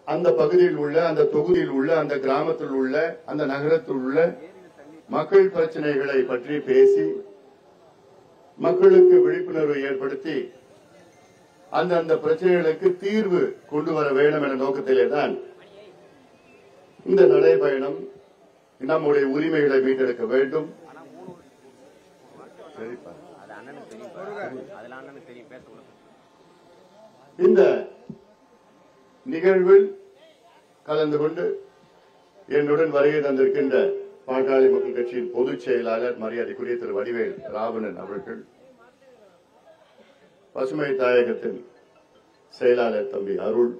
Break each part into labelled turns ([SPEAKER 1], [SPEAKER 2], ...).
[SPEAKER 1] அந்த பகுதியில் உள்ள, அந்த தொகுதியில் உள்ள, அந்த கிராமத்தில் உள்ள, அந்த நகரத்தில் உள்ள மக்கள் பிரச்சனைகளை பற்றி பேசி மக்களுக்கு விழிப்புணர்வு ஏற்படுத்தி அந்த பிரச்சனைகளுக்கு தீர்வு கொண்டு வர வேண்டும் என்ற நோக்கத்திலே தான் இந்த நடைபயணம். நம்முடைய உரிமைகளை மீட்டெடுக்க வேண்டும். இந்த நிகழ்வில் கலந்து கொண்டு என்னுடன் வருகை தந்திருக்கின்ற பாட்டாளி மக்கள் கட்சியின் பொதுச் செயலாளர் மரியாதைக்குரிய திரு வடிவேல் ராவணன் அவர்கள், பசுமை தாயகத்தின் செயலாளர் தம்பி அருள்,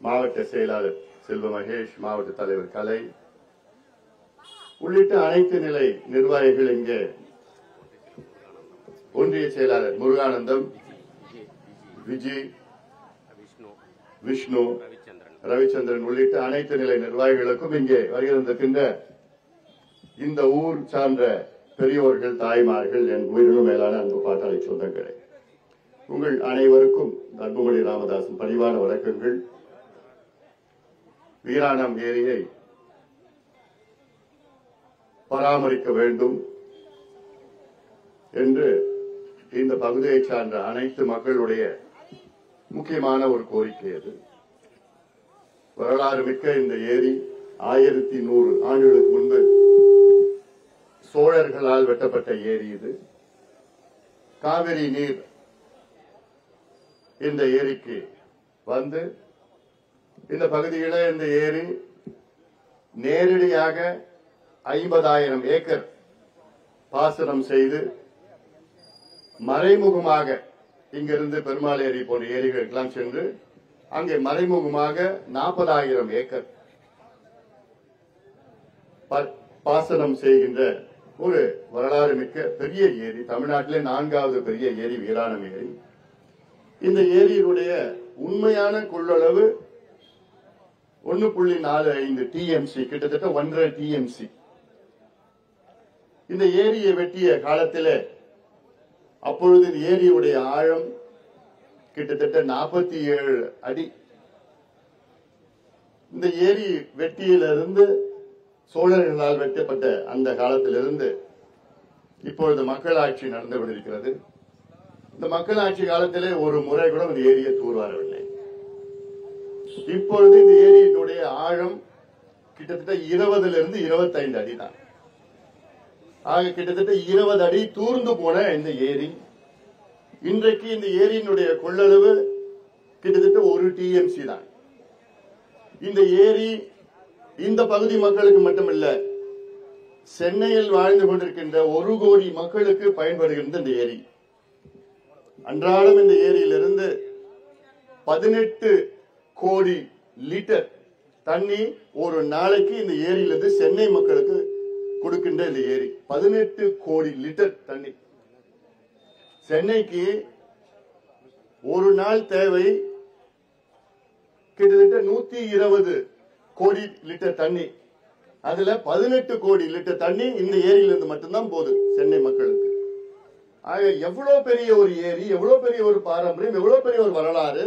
[SPEAKER 1] மாவட்ட செயலாளர் செல்வ மகேஷ், மாவட்ட தலைவர் கலை உள்ளிட்ட அனைத்து நிலை நிர்வாகிகள், இங்கே ஒன்றிய செயலாளர் முருகானந்தம், விஜய், விஷ்ணு, ரவிச்சந்திரன் உள்ளிட்ட அனைத்து நிலை நிர்வாகிகளுக்கும் இங்கே வருகின்ற இந்த ஊர் சார்ந்த பெரியோர்கள், தாய்மார்கள், என் உயிரினும் மேலான அன்பு பாட்டாளி சொந்தங்களே, உங்கள் அனைவருக்கும் அன்புமணி ராமதாசன் பணிவான வணக்கங்கள். வீராணம் ஏரியை பராமரிக்க வேண்டும் என்று இந்த பகுதியை சார்ந்த அனைத்து மக்களுடைய முக்கியமான ஒரு கோரிக்கை. அது வரலாறு மிக்க இந்த ஏரி 1100 ஆண்டுகளுக்கு முன்பு சோழர்களால் வெட்டப்பட்ட ஏரி. இது காவிரி நீர் இந்த ஏரிக்கு வந்து இந்த பகுதியில இந்த ஏரி நேரடியாக 50,000 ஏக்கர் பாசனம் செய்து மறைமுகமாக இங்கிருந்து பெருமாள் ஏரி போன்ற ஏரிகளுக்கெல்லாம் சென்று அங்கே மறைமுகமாக 40,000 ஏக்கர் பாசனம் செய்கின்ற ஒரு வரலாறு மிக்க பெரிய ஏரி. தமிழ்நாட்டிலே 4வது பெரிய ஏரி வீராணம் ஏரி. இந்த ஏரியினுடைய உண்மையான கொள்ளளவு 1.45 TMC, கிட்டத்தட்ட 1.5 TMC. இந்த ஏரியை வெட்டிய காலத்தில் அப்பொழுது ஏரியுடைய ஆழம் கிட்டத்தட்ட 47 அடி. இந்த ஏரி வெட்டியிலிருந்து சோழர்களால் வெட்டப்பட்ட அந்த காலத்திலிருந்து இப்பொழுது மக்களாட்சி நடந்து கொண்டிருக்கிறது. இந்த மக்களாட்சி காலத்திலே ஒரு முறை கூட இந்த ஏரியை தூர்வாரவில்லை. இப்பொழுது இந்த ஏரியினுடைய ஆழம் கிட்டத்தட்ட 20லிருந்து 25 அடி தான். ஆக கிட்டத்தட்ட 20 அடி தூர்ந்து போன இந்த ஏரி இன்றைக்கு இந்த ஏரியினுடைய கொள்ளளவு கிட்டத்தட்ட 1 TMC தான். இந்த ஏரி இந்த பகுதி மக்களுக்கு மட்டுமல்ல, சென்னையில் வாழ்ந்து கொண்டிருக்கின்ற 1 கோடி மக்களுக்கு பயன்படுகின்ற இந்த ஏரி. அன்றாடம் இந்த ஏரியிலிருந்து 18 கோடி லிட்டர் தண்ணி ஒரு நாளைக்கு இந்த ஏரியிலிருந்து சென்னை மக்களுக்கு கொடுக்கின்ற இந்த ஏரி 18 கோடி லிட்டர் தண்ணி. சென்னைக்கு ஒரு நாள் தேவை கிட்டத்தட்ட 120 கோடி லிட்டர் தண்ணி. அதுல 18 கோடி லிட்டர் தண்ணி இந்த ஏரியிலிருந்து மட்டும்தான் போகுது சென்னை மக்களுக்கு. ஆக எவ்வளவு பெரிய ஒரு ஏரி, எவ்வளவு பெரிய ஒரு பாரம்பரியம், எவ்வளவு பெரிய ஒரு வரலாறு.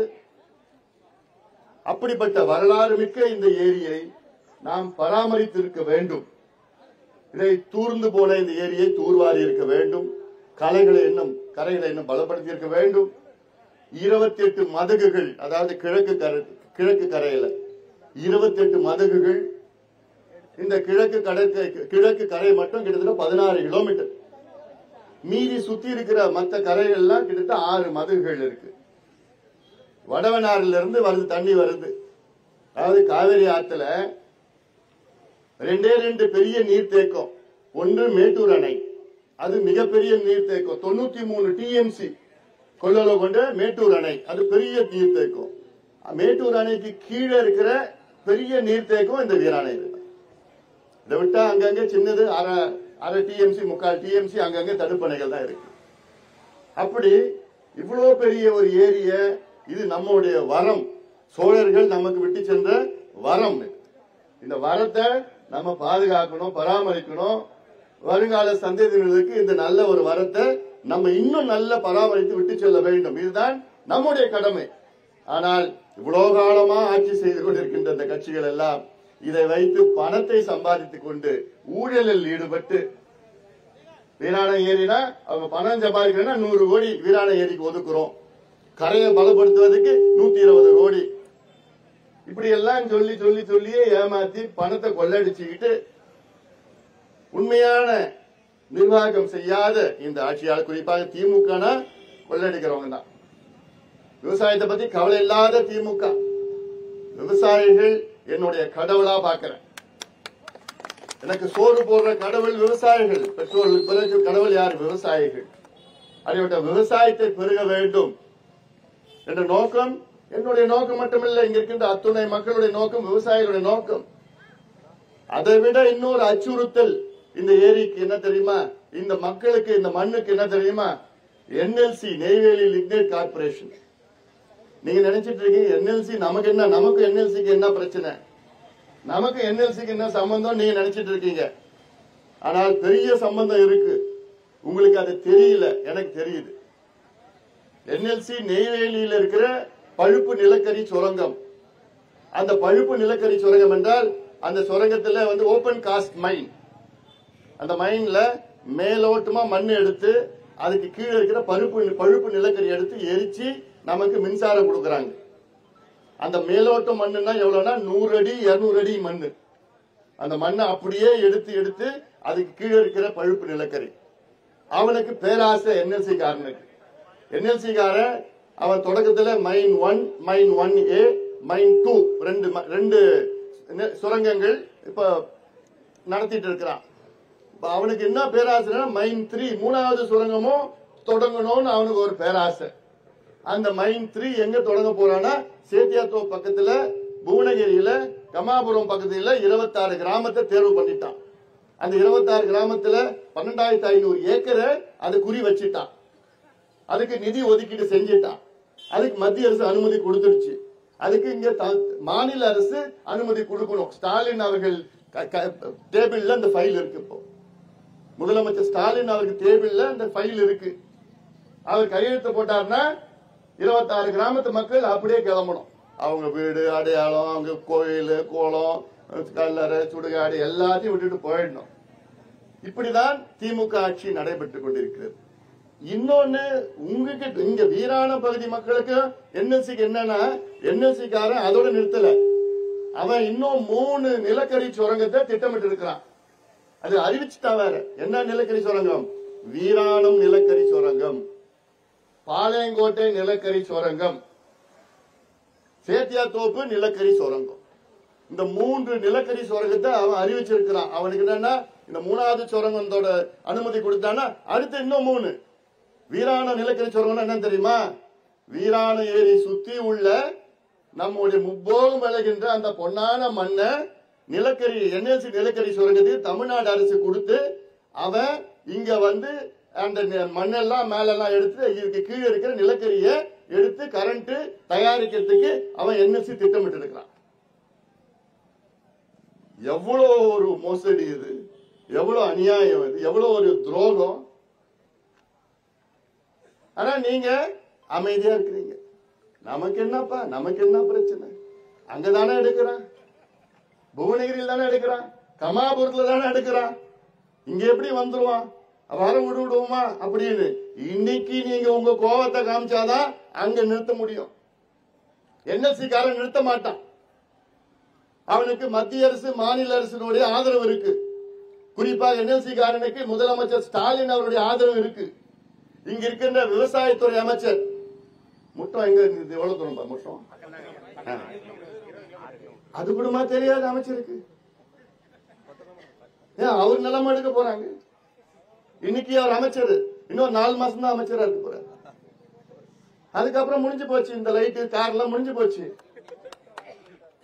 [SPEAKER 1] அப்படிப்பட்ட வரலாறு மிக்க இந்த ஏரியை நாம் பராமரித்திருக்க வேண்டும். இதை தூர்ந்து போன இந்த ஏரியை தூர்வாரி இருக்க வேண்டும். கரைகளை இன்னும் பலப்படுத்தி இருக்க வேண்டும். 28 மதகுகள், அதாவது கிழக்கு கரையில 28 மதகுகள். இந்த கிழக்கு கரை மட்டும் கிட்டத்தட்ட 16 கிலோமீட்டர். மீதி சுத்தி இருக்கிற மற்ற கரைகள்லாம் கிட்டத்தட்ட 6 மதகுகள் இருக்கு. வடவனாறுல இருந்து வருது தண்ணி வருது. அதாவது காவிரி ஆத்துல 2 பெரிய நீர்த்தேக்கம். ஒன்று மேட்டூர் அணை, அது மிகப்பெரிய நீர்த்தேக்கம். 93 TMC கொள்ளளவு கொண்ட மேட்டூர் அணை, அது பெரிய நீர்த்தேக்கம். மேட்டூர் அணைக்கு கீழே இருக்கிற பெரிய நீர்த்தேக்கம் இந்த வீராணை. இதை விட்டா அங்கங்க சின்னது அரை TMC 3/4 TMC அங்கங்க தடுப்பணைகள் தான் இருக்கு. அப்படி இவ்வளவு பெரிய ஒரு ஏரிய, இது நம்முடைய வரம். சோழர்கள் நமக்கு விட்டு சென்ற வரம். இந்த வரத்தை நம்ம பாதுகாக்கணும், பராமரிக்கணும். வருங்கால சந்ததியினருக்கு இந்த நல்ல ஒரு வரத்தை நம்ம இன்னும் நல்ல பராமரித்து விட்டு செல்ல வேண்டும். இதுதான் நம்முடைய கடமை. ஆனால் இவ்வளவு காலமா ஆட்சி செய்து கொண்டிருக்கின்ற இந்த கட்சிகள் எல்லாம் இதை வைத்து பணத்தை சம்பாதித்துக் கொண்டு ஊழலில் ஈடுபட்டு, வீராண ஏரினா அவங்க பணம் சம்பாதிக்கிறேன்னா 100 கோடி வீராண ஏரிக்கு ஒதுக்குறோம், கரையை பலப்படுத்துவதற்கு 120 கோடி, இப்படி எல்லாம் சொல்லி சொல்லி சொல்லியே ஏமாத்தி பணத்தை கொள்ளடிச்சுக்கிட்டு உண்மையான நிர்வாகம் செய்யாத இந்த ஆட்சியாளர், குறிப்பாக திமுக கொள்ளடிக்கிறவங்க தான். விவசாயத்தை பத்தி கவலை இல்லாத திமுக. விவசாயிகள் என்னுடைய கடவுளா பாக்கிறேன். எனக்கு சோறு போடுற கடவுள் விவசாயிகள். பெற்றோர்களுக்கு பிறகு கடவுள் யார்? விவசாயிகள். அப்படிப்பட்ட விவசாயத்தை பெருக வேண்டும் என்ற நோக்கம் என்னுடைய நோக்கம் மட்டுமில்லை, இங்க இருக்கின்ற அத்துணை மக்களுடைய நோக்கம், விவசாயிகளுடைய நோக்கம். அதை விட இன்னொரு அச்சுறுத்தல் இந்த ஏரிக்கு என்ன தெரியுமா? இந்த மக்களுக்கு, இந்த மண்ணுக்கு என்ன தெரியுமா? NLC, Neyveli lignite corporation. நீங்க நினைச்சிட்டு இருக்கீங்க என்எல்சி நமக்கு என்ன, நமக்கு என்எல்சிக்கு என்ன பிரச்சனை, நமக்கு என்எல்சிக்கு என்ன சம்பந்தம் நீங்க நினைச்சிட்டு இருக்கீங்க. ஆனால் பெரிய சம்பந்தம் இருக்கு. உங்களுக்கு அது தெரியல, எனக்கு தெரியுது. என்எல்சி நெய்வேலியில் இருக்கிற பழுப்பு நிலக்கரி சுரங்கம். அந்த பழுப்பு நிலக்கரி சுரங்கம் என்றால் அந்த சுரங்கத்தில் ஓபன் காஸ்ட் மைன். அந்த மைன்ல மேலோட்டமா மண் எடுத்து அதுக்கு கீழே இருக்கிற பழுப்பு நிலக்கரி எடுத்து எரிச்சு நமக்கு மின்சாரம் கொடுக்கறாங்க. அந்த மேலோட்ட மண்ணுன்னா எவ்வளவுனா 100 அடி 200 அடி மண்ணு. அந்த மண்ணை அப்படியே எடுத்து எடுத்து அதுக்கு கீழே இருக்கிற பழுப்பு நிலக்கரி. அவனுக்கு பேராசை என்எல்சி காரனுக்கு. என்எல்சி காரன் அவன் தொடக்கத்தில் மைன் 1, மைன் 1A, மைன் 2 ரெண்டு சுரங்கங்கள் இப்ப நடத்திட்டு இருக்கிறான். அவனுக்கு என்ன பேராசை? மைன் 3 3வது சுரங்கமும் தொடங்கணும்னு அவனுக்கு ஒரு பேராசை. அந்த மைன் 3 எங்க தொடங்க போறானா, சேத்தியாத்தோ பக்கத்துல, புவனகிரியில, கமாபுரம் பக்கத்துல 26 கிராமத்தை தேர்வு பண்ணிட்டான். அந்த 26 கிராமத்துல 12,500 ஏக்கரை அது குறி வச்சிட்டான். அதுக்கு நிதி ஒதுக்கீடு செஞ்சிட்டான். அதுக்கு மத்திய அரசு அனுமதி கொடுத்துருச்சு. அதுக்கு இங்க மாநில அரசு அனுமதி கொடுக்கணும். ஸ்டாலின் அவர்கள் டேபிள்ல அந்த ஃபைல் இருக்கு. இப்போ முதலமைச்சர் ஸ்டாலின் அவருக்கு டேபிள்ல அந்த ஃபைல் இருக்கு. அவர் கையெழுத்து போட்டார்னா 26 கிராமத்து மக்கள் அப்படியே கிளம்பணும். அவங்க வீடு, அடையாளம், அவங்க கோயில், கோலம், கல்லறை, சுடுகாடு எல்லாத்தையும் விட்டுட்டு போயிடணும். இப்படிதான் திமுக ஆட்சி நடைபெற்றுக் கொண்டிருக்கிறது. இன்னொன்னு, உங்ககிட்ட இங்க வீராண பகுதி மக்களுக்கு என்எல்சிக்கு என்னன்னா, என்எல்சி காரன் அதோட நிறுத்தல. அவன் இன்னும் 3 நிலக்கரி சுரங்கத்தை திட்டமிட்டு இருக்கிறான். அது அறிவிச்சுட்டான். வேற என்ன நிலக்கரி சுரங்கம்? வீராணம் நிலக்கரி சுரங்கம், பாளையங்கோட்டை நிலக்கரி சுரங்கம், சேத்தியாத்தோப்பு நிலக்கரி சுரங்கம். இந்த 3 நிலக்கரி சுரங்கத்தை அவன் அறிவிச்சிருக்கிறான். அவனுக்கு என்னன்னா, இந்த 3வது சுரங்கத்தோட அனுமதி கொடுத்தானா அடுத்து இன்னும் 3 வீராண நிலக்கரி சுரங்கம். என்ன தெரியுமா? வீராண ஏரி சுத்தி உள்ள நம்முடைய முப்போகம் விளைகின்ற அந்த பொன்னான மண்ணை நிலக்கரி, என்எல்சி நிலக்கரி சுரங்கத்துக்கு தமிழ்நாடு அரசு கொடுத்து அவன் இங்க அந்த மண்ணெல்லாம் மேலெல்லாம் எடுத்து இதுக்கு கீழே இருக்கிற நிலக்கரியை எடுத்து கரண்ட் தயாரிக்கிறதுக்கு அவன் என்எல்சி திட்டமிட்டு இருக்கிறான். எவ்வளவு ஒரு மோசடி இது, எவ்வளவு அநியாயம் இது, எவ்வளவு ஒரு துரோகம். ஆனா நீங்க அமைதியா இருக்கிறீங்க. நமக்கு என்னப்பா, நமக்கு என்ன பிரச்சனை? அங்கதானே எடுக்கிறான், புவனகிரியில் தானே எடுக்கிறான், கமாபுரத்துல தானே எடுக்கிறான். இங்க எப்படி வந்துருவான்? வர விடுவோமா அப்படின்னு இன்னைக்கு நீங்க உங்க கோபத்தை காமிச்சாதான் அங்க நிறுத்த முடியும். என்எல்சி காரன் நிறுத்த மாட்டான். அவனுக்கு மத்திய அரசு, மாநில அரசினுடைய ஆதரவு இருக்கு. குறிப்பாக என்எல்சி காரனுக்கு முதலமைச்சர் ஸ்டாலின் அவருடைய ஆதரவு இருக்கு. இங்க இருக்கின்ற விவசாயத்துறை அமைச்சர் முட்டம் எங்க எவ்வளவு தூரம் முட்டம் அது கூடமா தெரியாது அமைச்சருக்கு. ஏன் அவர் நிலைமை எடுக்க போறாங்க? இன்னைக்கு அவர் அமைச்சர், இன்னும் 4 மாசம் தான் அமைச்சரா இருக்க போறாரு. அதுக்கப்புறம் முடிஞ்சு போச்சு. இந்த லைட்டு கார் எல்லாம் முடிஞ்சு போச்சு.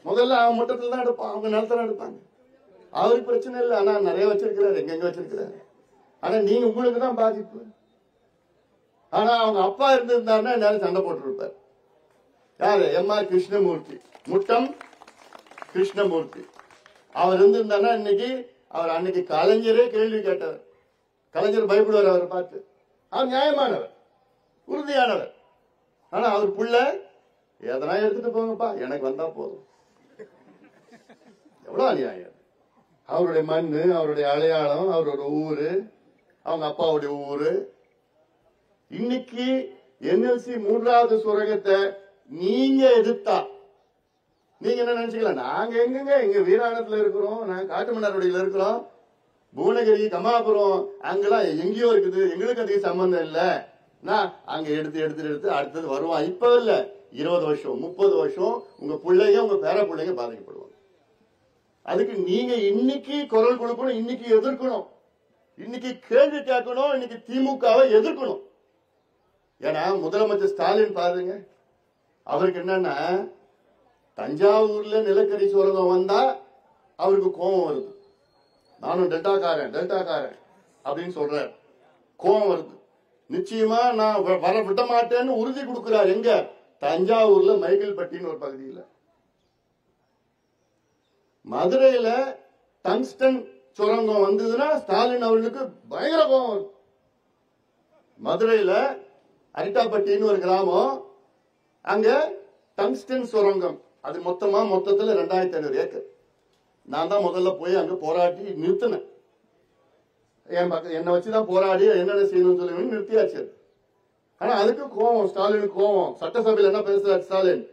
[SPEAKER 1] முதல்ல அவன் முட்டத்துல தான் எடுப்பான், அவங்க நிலத்துல எடுப்பாங்க. அவருக்கு பிரச்சனை இல்லை. ஆனா நிறைய வச்சிருக்கிறாரு, எங்க வச்சிருக்கிறாரு. ஆனா நீங்க உங்களுக்கு தான் பாதிப்பு. ஆனா அவங்க அப்பா இருந்திருந்தாருன்னா எல்லாரும் சண்டை போட்டு இருப்பார். யாரு? எம்.ஆர். கிருஷ்ணமூர்த்தி, முட்டம் கிருஷ்ணமூர்த்தி. அவர் இருந்திருந்தாருன்னா இன்னைக்கு அவர் அன்னைக்கு கலைஞரே கேள்வி கேட்டார். கலைஞர் பயப்படுவார் அவரை பார்த்து. அவர் நியாயமானவர், உறுதியானவர். ஆனா அவர் புள்ள எதனா எடுத்துட்டு போங்கப்பா, எனக்கு வந்தா போதும். எவ்வளவு அநியாயம்! அவருடைய மண்ணு, அவருடைய அடையாளம், அவரோட ஊரு, அவங்க அப்பாவுடைய ஊரு. இன்னைக்கு என்எல்சி 3வது சுரங்கத்தை நீங்க எதிர்த்தா நீங்க என்ன நினைச்சுக்கலாம்? நாங்க எங்க வீராணத்துல இருக்கிறோம், நாங்க காட்டுமன்னார்குடியில இருக்கிறோம், புவனகிரி, கமாபுரம் அங்கெல்லாம் எங்கேயோ இருக்குது, எங்களுக்கு அதிக சம்பந்தம் இல்ல. நான் அங்க எடுத்து அடுத்தது வருவான். இப்ப இல்ல, 20 வருஷம் 30 வருஷம் உங்க பிள்ளைங்க, உங்க பேர பிள்ளைங்க பாதிக்கப்படுவாங்க. அதுக்கு நீங்க இன்னைக்கு குரல் கொடுக்கணும், இன்னைக்கு எதிர்க்கணும், இன்னைக்கு கேள்வி கேட்கணும், இன்னைக்கு திமுகவை எதிர்க்கணும். ஏன்னா முதலமைச்சர் ஸ்டாலின் பாருங்க, அவருக்கு என்னன்னா தஞ்சாவூர்ல நிலக்கரி சுரங்கம் வந்தா அவருக்கு கோபம் வருது. நானும் டெல்டாக்காரன் அப்படின்னு சொல்றாரு, கோபம் வருது. நிச்சயமா நான் வர விட மாட்டேன்னு உறுதி கொடுக்கிறார். எங்க? தஞ்சாவூர்ல மைக்கேல்பட்டின்னு ஒரு பகுதியில். மதுரையில டங்ஸ்டன் சுரங்கம் வந்ததுன்னா ஸ்டாலின் அவர்களுக்கு பயங்கர கோபம் வரும். மதுரையில அரிட்டாப்பட்டின்னு ஒரு கிராமம், அங்க டங்ஸ்டன் சுரங்கம், அது மொத்தத்துல 2500 ஏக்கர். நான் தான் முதல்ல போய் அங்க போராடி நிறுத்தினேன். என்னை வச்சுதான் போராடி என்னென்ன செய்யணும்னு சொல்லி நிறுத்தியாச்சு. ஆனா அதுக்கு கோபம், ஸ்டாலினுக்கு கோபம். சட்டசபையில் என்ன பேசுறாரு ஸ்டாலின்?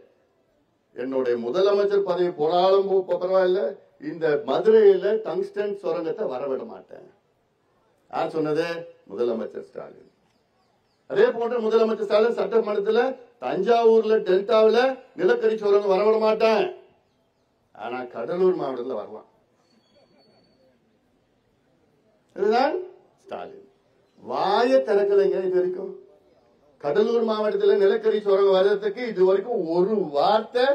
[SPEAKER 1] என்னுடைய முதலமைச்சர் பதவி போனாலும் பரவாயில்ல, இந்த மதுரையில டங்ஸ்டன் சுரங்கத்தை வரவிட மாட்டேன். யார் சொன்னது? முதலமைச்சர் ஸ்டாலின். அதே போன்ற முதலமைச்சர் ஸ்டாலின் சட்டமன்றத்தில் தஞ்சாவூர்ல டெல்டாவில நிலக்கரி சுரங்கம் வரவிட மாட்டேன், ஆனா கடலூர் மாவட்டத்தில் வரலாம். இதுதான் ஸ்டாலின். வாய திறக்கலைங்க இது வரைக்கும். கடலூர் மாவட்டத்தில் நிலக்கரி சுரங்கம் வர்றதுக்கு இது வரைக்கும் ஒரு வார்த்தை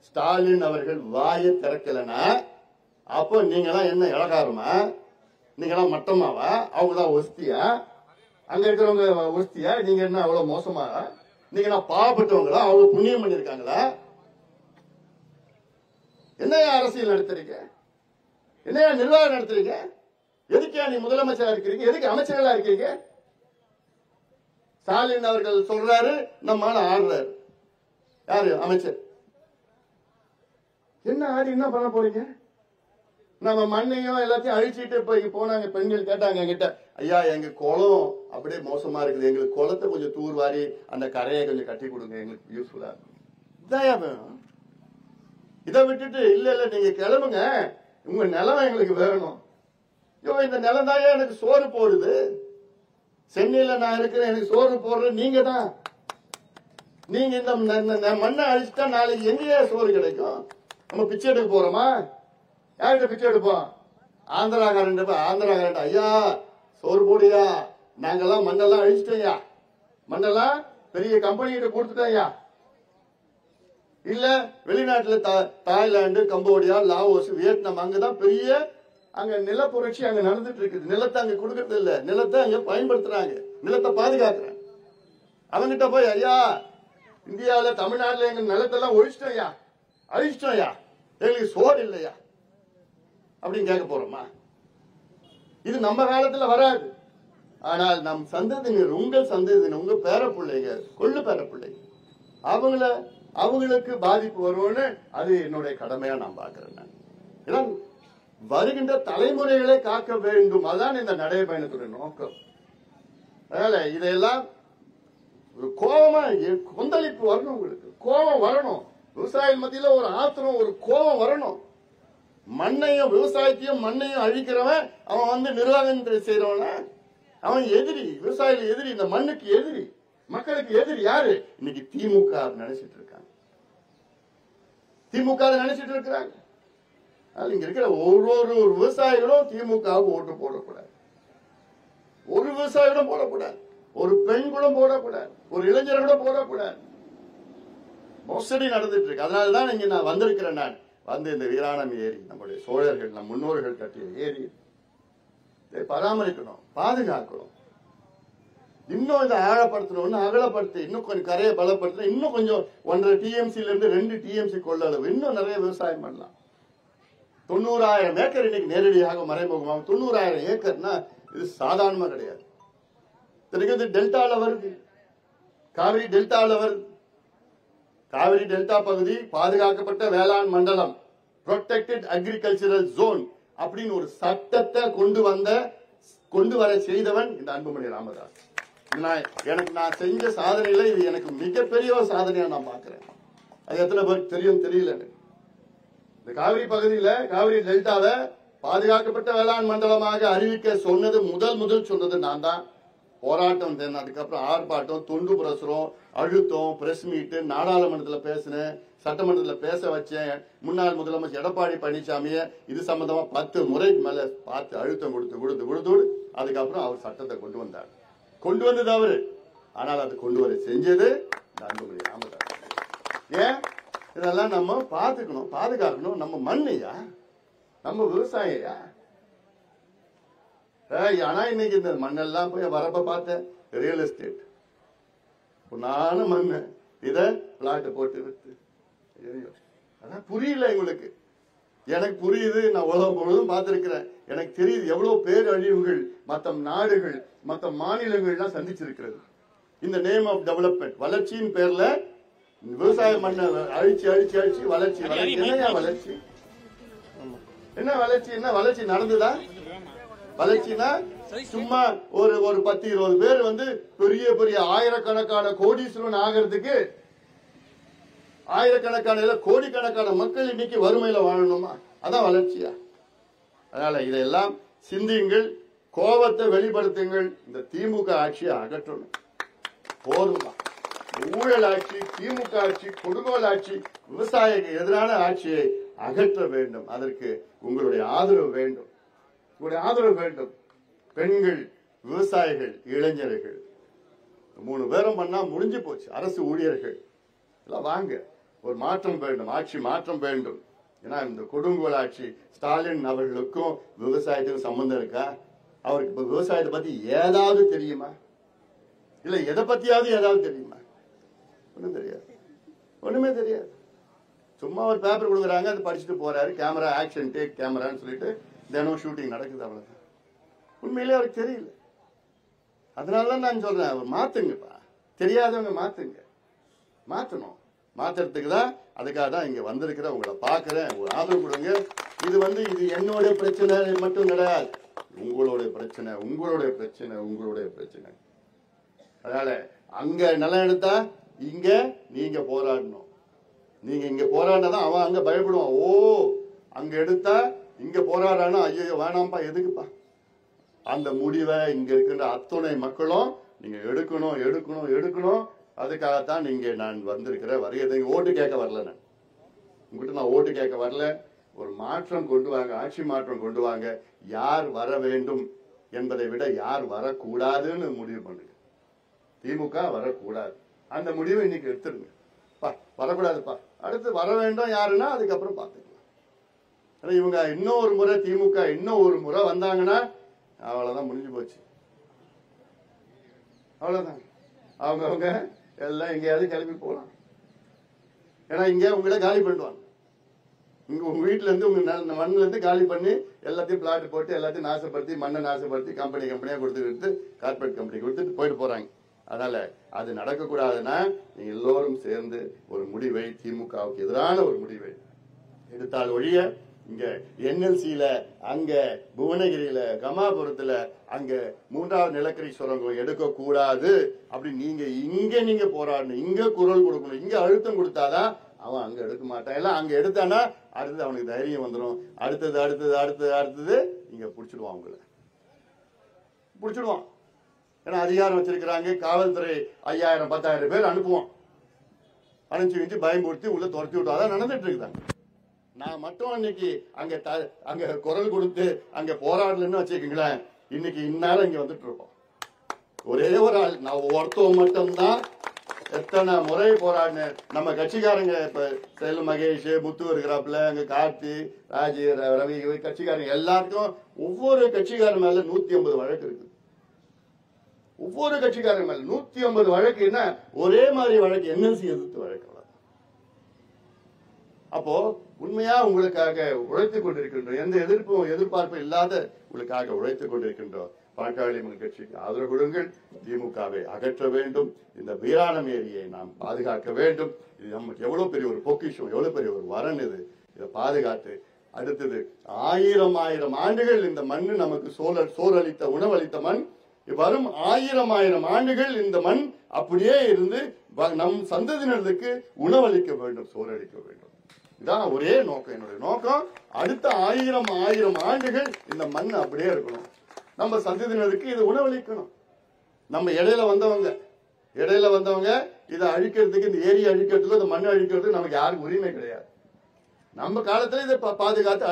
[SPEAKER 1] ஸ்டாலின் அவர்கள் வாய திறக்கலனா, அப்போ நீங்களாம் என்ன இலகாரமா? நீங்களாம் மட்டமாவா? அவங்களாம் ஒஸ்தியா? அங்க இருக்கிறவங்க ஒஸ்தியா? நீங்க என்ன அவ்வளவு மோசமா? நீங்க நான் பாவப்பட்டவங்களா? அவ்வளவு புண்ணியம் பண்ணிருக்காங்களா? என்னையா அரசியல் நடத்துறீங்க? என்னையா நிர்வாகம் நடத்துறீங்க? எதுக்கா நீ முதலமைச்சரா இருக்கிறீங்க? எதுக்கு அமைச்சர்களா இருக்கீங்க? ஸ்டாலின் அவர்கள் சொல்றாரு, நம்ம ஆடுறாரு. யாரு அமைச்சர்? என்ன ஆடி என்ன பண்ண போறீங்க? நம்ம மண்ணையும் எல்லாத்தையும் அழிச்சிட்டு போனாங்க. பெண்கள் கேட்டாங்க என்கிட்ட, ஐயா எங்க குளம் அப்படியே மோசமா இருக்குது, எங்களுக்கு குளத்தை கொஞ்சம் தூர்வாரி அந்த கரையை கொஞ்சம் கட்டி கொடுங்க, எங்களுக்கு யூஸ்ஃபுல்லா இதான். இதை விட்டுட்டு இல்ல நீங்க கிளம்புங்க, உங்க நிலம் எங்களுக்கு வேணும். இந்த நிலம் தான் எனக்கு சோறு போடுது. சென்னையில நான் இருக்கிறேன், எனக்கு சோறு போடுற நீங்க தான். நீங்க இந்த மண்ணை அழிச்சுட்டா நாளைக்கு எங்கேயே சோறு கிடைக்கும்? நம்ம பிச்சை எடுக்க போறோமா? யார்கிட்ட பிச்சை எடுப்போம்? ஆந்திராக்காரன் ஐயா சோறு போடியா, நாங்கெல்லாம் மண்ணெல்லாம் அழிச்சிட்டோம்யா, மண்ணெல்லாம் பெரிய கம்பெனிகிட்ட கொடுத்துட்டோம்யா. இல்ல வெளிநாட்டுல தாய்லாந்து, கம்போடியா, லாவோஸ், வியட்நாம், அங்கதான் பெரிய அங்க நில புரட்சி அங்க நடந்துட்டு இருக்குது. நிலத்தை அங்க கொடுக்கறது இல்ல, நிலத்தை அங்க பயன்படுத்துறாங்க, நிலத்தை பாதுகாக்கிறாங்க. அவங்கிட்ட போய் ஐயா இந்தியாவில தமிழ்நாட்டுல எங்க நிலத்தெல்லாம் ஒழிச்சிட்டோம்யா, அழிச்சிட்டோம்யா, எங்களுக்கு சோறு இல்லையா அப்படின்னு கேட்க போறோமா? இது நம்ம காலத்துல வராது. ஆனால் நம் சந்ததியினர், உங்கள் சந்ததியினர், உங்க பேர பிள்ளைங்க, கொள்ளு பேர பிள்ளைங்க, அவங்களுக்கு பாதிப்பு வரும்னு அது என்னுடைய கடமையா நான் பாக்குறேன். வருகின்ற தலைமுறைகளை காக்க வேண்டும், அதான் இந்த நடைபயணத்துடைய நோக்கம். அதனால இதையெல்லாம் ஒரு கோபமா கொந்தளிப்பு வரணும், உங்களுக்கு கோபம் வரணும். விவசாயிகள் மத்தியில ஒரு ஆத்திரம், ஒரு கோபம் வரணும். மண்ணையும் விவசாயத்தையும் மண்ணையும் அழிக்கிறவன் அவன் நிர்வாகம் செய்யறவன அவன் எதிரி, விவசாயிகள் எதிரி, இந்த மண்ணுக்கு எதிரி, மக்களுக்கு எதிரி. யாரு? இன்னைக்கு திமுக நினைச்சிட்டு இருக்காங்க, திமுக நினைச்சிட்டு இருக்கிறாங்க. இங்க இருக்கிற ஒரு விவசாயிகளும் திமுகவுக்கு ஓட்டு போடக்கூடாது, ஒரு விவசாயிகளும் போடக்கூடாது, ஒரு பெண் கூட போடக்கூடாது, ஒரு இளைஞர் கூட போடக்கூடாது. மோசடி நடந்துட்டு இருக்கு. அதனாலதான் இங்க நான் வந்திருக்கிறேன். நான் இந்த வீராணம் ஏரி, நம்முடைய சோழர்கள், நம் முன்னோர்கள் கட்டிய ஏரி, இதை பராமரிக்கணும், பாதுகாக்கணும். இன்னும் இதை ஆழப்படுத்தணும், இன்னும் அகலப்படுத்தி, இன்னும் கொஞ்சம் கரையை பலப்படுத்தணும். இன்னும் கொஞ்சம் 1.5 TMC இருந்து 2 TMC கொள்ளளவு இன்னும் நிறைய விவசாயம் பண்ணலாம். 90,000 ஏக்கர் இன்னைக்கு நேரடியாக மறைமுகமாக 90,000 ஏக்கர்னா இது சாதாரணமா கிடையாது. டெல்டால வருது, காவிரி டெல்டால வருது. காவிரி டெல்டா பகுதி பாதுகாக்கப்பட்ட வேளாண் மண்டலம், புரொடெக்டட் அக்ரிகல்ச்சரல் ஜோன் அப்படின்னு ஒரு சட்டத்தை கொண்டு வர செய்தவன் இந்த அன்புமணி ராமதாஸ். எனக்கு நான் செஞ்ச சாதனையில இது எனக்கு மிகப்பெரிய ஒரு சாதனையா நான் பாக்குறேன். அது எத்தனை பேருக்கு தெரியும் தெரியல. இந்த காவிரி பகுதியில காவிரி டெல்டாவை பாதுகாக்கப்பட்ட வேளாண் மண்டலமாக அறிவிக்க சொன்னது முதல் சொன்னது நான் தான். போராட்டம், அதுக்கப்புறம் ஆர்ப்பாட்டம், தொண்டு பிரசுரம், அழுத்தம், பிரஸ் மீட், நாடாளுமன்றத்தில் பேசினேன், சட்டமன்றத்தில் பேச வச்சேன். முன்னாள் முதலமைச்சர் எடப்பாடி பழனிசாமிய இது சம்பந்தமா 10 முறைக்கு மேல பார்த்து அழுத்தம் கொடுத்து அதுக்கப்புறம் அவர் சட்டத்தை கொண்டு வந்தார். கொண்டு வந்தது அவரு, ஆனால் அது கொண்டு வர செஞ்சது அன்புமணி ராமதாஸ். ஏன் இதெல்லாம் நம்ம பாத்துக்கணும், பாதுகாக்கணும். நம்ம மண்ணையா, நம்ம விவசாயியா. ஆனா இன்னைக்கு இந்த மண்ணெல்லாம் போய் வரப்ப பார்த்தேன், ரியல் எஸ்டேட் பொண்ணான மண்ணு, இத பிளாட் போட்டு வித்து. அதான் புரியல எங்களுக்கு. எனக்கு புரியுது, நான் உலகம் முழுவதும் பார்த்திருக்கிறேன். எனக்கு தெரியுது எவ்வளவு பேரழிவுகள் மற்ற நாடுகள் மற்ற மாநிலங்கள்லாம் சந்திச்சிருக்கிறது. இந்த நேம் ஆஃப் டெவலப்மெண்ட், வளர்ச்சியின் பேர்ல விவசாய மண்ணை அழிச்சு வளர்ச்சி. என்ன வளர்ச்சி? என்ன வளர்ச்சி நடந்துதா? வளர்ச்சினா சும்மா ஒரு 10-20 பேர் பெரிய பெரிய ஆயிரக்கணக்கான கோடீஸ்வரன் ஆகிறதுக்கு, ஆயிரக்கணக்கான கோடிக்கணக்கான மக்கள் இன்னைக்கு வறுமையில வாழணுமா? அதான் வளர்ச்சியா? அதனால இதெல்லாம் சிந்தியுங்கள், கோபத்தை வெளிப்படுத்துங்கள். இந்த திமுக ஆட்சியை அகற்றணும். போதுமா? ஊழல் ஆட்சி, திமுக ஆட்சி, கொடுங்கோல் ஆட்சி, விவசாயிக்கு எதிரான ஆட்சியை அகற்ற வேண்டும். அதற்கு உங்களுடைய ஆதரவு வேண்டும். பெண்கள், விவசாயிகள், இளைஞர்கள் 3 பேரும் பண்ணா முடிஞ்சு போச்சு. அரசு ஊழியர்கள் எல்லாம் வாங்க, ஒரு மாற்றம் வேண்டும், ஆட்சி மாற்றம் வேண்டும். ஏன்னா இந்த கொடுங்கோல் ஆட்சி, ஸ்டாலின் அவர்களுக்கும் விவசாயத்துக்கும் சம்பந்தம் இருக்கா? அவருக்கு இப்ப விவசாயத்தை பத்தி ஏதாவது தெரியுமா? இல்ல எதை பத்தியாவது ஏதாவது தெரியுமா? ஒண்ணும் தெரியாது, ஒண்ணுமே தெரியாது. சும்மா ஒரு பேப்பர் கொடுக்குறாங்க, அதை படிச்சுட்டு போறாரு. கேமரா ஆக்ஷன், டேக் கேமரான்னு சொல்லிட்டு தினம் ஷூட்டிங் நடக்குது, அவ்வளவுதான். உண்மையிலே அவருக்கு தெரியல. அதனாலதான் நான் சொல்றேன், அவர் மாத்துங்கப்பா. தெரியாதவங்க மாத்துங்க, மாத்தணும். மாத்துறதுக்கு தான், அதுக்காக தான் இங்க வந்திருக்கிற உங்களை பாக்குறேன். ஒரு ஆதரவு கொடுங்க. இது என்னோட பிரச்சனை மட்டும் கிடையாது, உங்களுடைய பிரச்சனை, உங்களுடைய பிரச்சனை, உங்களுடைய பிரச்சனை. அதனால அங்க நிலம் எடுத்தா இங்க நீங்க போராடணும். நீங்க இங்க போராடினாதான் அவன் அங்க பயப்படுவான். ஓ, அங்க எடுத்தா இங்க போராடானா ஐயோ வேணாம்பா, எதுக்குப்பா? அந்த முடிவை இங்க இருக்கின்ற அத்துணை மக்களும் நீங்க எடுக்கணும். அதுக்காகத்தான் நீங்க நான் வந்திருக்கிறேன். வருகை ஓட்டு கேட்க வரல, நான் உங்ககிட்ட நான் ஓட்டு கேட்க வரல. ஒரு மாற்றம் கொண்டு வாங்க, ஆட்சி மாற்றம் கொண்டு வாங்க. யார் வர வேண்டும் என்பதை விட யார் வரக்கூடாதுன்னு முடிவு பண்ணுங்க. திமுக வரக்கூடாது, அந்த முடிவை இன்னைக்கு எடுத்துருங்க. வரக்கூடாதுப்பா, அடுத்து வர வேண்டும் யாருன்னா அதுக்கப்புறம் பார்த்துக்கலாம். இவங்க இன்னொரு முறை, திமுக இன்னொரு முறை வந்தாங்கன்னா அவ்வளவுதான், முடிஞ்சு போச்சு. அவ்வளவுதான், அவங்க எல்லாம் எங்கேயாவது கிளம்பி போகலாம். ஏன்னா இங்க உங்களை காலி பண்ணிடுவாங்க. இங்க உங்க வீட்டுல இருந்து, உங்க மண்ணுல இருந்து காலி பண்ணி எல்லாத்தையும் பிளாட் போட்டு எல்லாத்தையும் நாசப்படுத்தி, மண்ணை நாசப்படுத்தி கம்பெனியா கொடுத்துட்டு, கார்பரேட் கம்பெனி கொடுத்துட்டு போயிட்டு போறாங்க. அதனால அது நடக்கக்கூடாதுன்னா நீங்க எல்லோரும் சேர்ந்து ஒரு முடிவை, திமுகவுக்கு எதிரான ஒரு முடிவை எடுத்தால் ஒழிய இங்க NLCல, அங்க புவனகிரியில, கமாபுரத்துல அங்க 3வது நிலக்கரி சுரங்கம் எடுக்க கூடாது அப்படி நீங்க போராடணும், இங்க குரல் கொடுக்கணும், இங்க அழுத்தம் கொடுத்தாதான் அவன் அங்க எடுக்க மாட்டான். எல்லாம் அங்க எடுத்தானா அடுத்தது அவனுக்கு தைரியம் வந்துடும். அடுத்தது இங்க புடிச்சிடுவான், உங்களை புடிச்சிடுவான். ஏன்னா அதிகாரம் வச்சிருக்கிறாங்க. காவல்துறை 5000-10,000 பேர் அனுப்புவான். அனுப்பிச்சு பயன்படுத்தி உள்ள துரத்தி விட்டு அதான் நடந்துட்டு இருக்குதாங்க. நான் மட்டும் இன்னைக்கு அங்க குரல் கொடுத்து அங்க போராடலன்னு வச்சுக்கீங்களேன், இன்னைக்கு இந்நேரம் இங்க வந்துட்டு இருப்போம். ஒரே ஒரு ஆள், நான் ஒருத்தவங்க மட்டும்தான் எத்தனை முறை போராடினேன். நம்ம கட்சிக்காரங்க இப்ப செல்வ மகேஷ், முத்து இருக்கிறாப்புல, அங்க கார்த்தி, ராஜி, ரவி, கட்சிக்காரங்க எல்லாருக்கும் ஒவ்வொரு கட்சிக்காரன் மேல 150 வழக்கு இருக்கு. ஒவ்வொரு கட்சிக்காரன் மேல 150 வழக்கு. என்ன ஒரே மாதிரி வழக்கு? NLC எதிர்த்து வழக்கு. அப்போ உண்மையா உங்களுக்காக உழைத்துக் கொண்டிருக்கின்றோம். எந்த எதிர்பார்ப்பும் இல்லாத உங்களுக்காக உழைத்துக் கொண்டிருக்கின்றோம். பாட்டாளி மக்கள் கட்சிக்கு ஆதரவு கொடுங்கள். திமுகவை அகற்ற வேண்டும். இந்த வீராணம் ஏரியை நாம் பாதுகாக்க வேண்டும். இது நமக்கு எவ்வளவு பெரிய ஒரு பொக்கிஷம், எவ்வளவு பெரிய ஒரு வரன். இதை பாதுகாத்து அடுத்தது 1000 ஆண்டுகள் இந்த மண் நமக்கு சோறளித்த உணவளித்த மண். வரும் 1000 ஆண்டுகள் இந்த மண் அப்படியே இருந்து நம் சந்ததியினருக்கு உணவளிக்க வேண்டும், சோறளிக்க வேண்டும். இதான் ஒரே நோக்கம். என்னுடைய நோக்கம் அடுத்த 1000 ஆண்டுகள் இந்த மண் அப்படியே இருக்கணும். நம்ம சந்ததியினருக்கு இது உணவளிக்கணும். நம்ம இடையில வந்தவங்க இதை அழிக்கிறதுக்கு, இந்த ஏரியை அழிக்கிறதுக்கு, இந்த மண்ணை அழிக்கிறதுக்கு நமக்கு யாருக்கும் உரிமை கிடையாது. நம்ம காலத்துல இதை பாதுகாத்து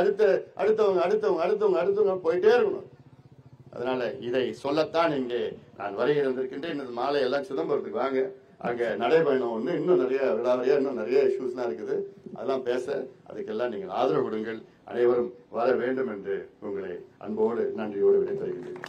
[SPEAKER 1] அடுத்தவங்க போயிட்டே இருக்கணும். அதனால இதை சொல்லத்தான் இங்கே நான் வருகை இருந்திருக்கின்றேன். இந்த மாலை எல்லாம் சிதம்பரத்துக்கு வாங்க. அங்க நடைபயணம் ஒண்ணு, இன்னும் நிறைய விடாவரியா இன்னும் நிறைய இஷ்யூஸ்லாம் இருக்குது. அதெல்லாம் பேச அதுக்கெல்லாம் நீங்கள் ஆதரவு கொடுங்கள். அனைவரும் வர வேண்டும் என்று உங்களை அன்போடு நன்றியோடு விடைபெறுகின்றேன்.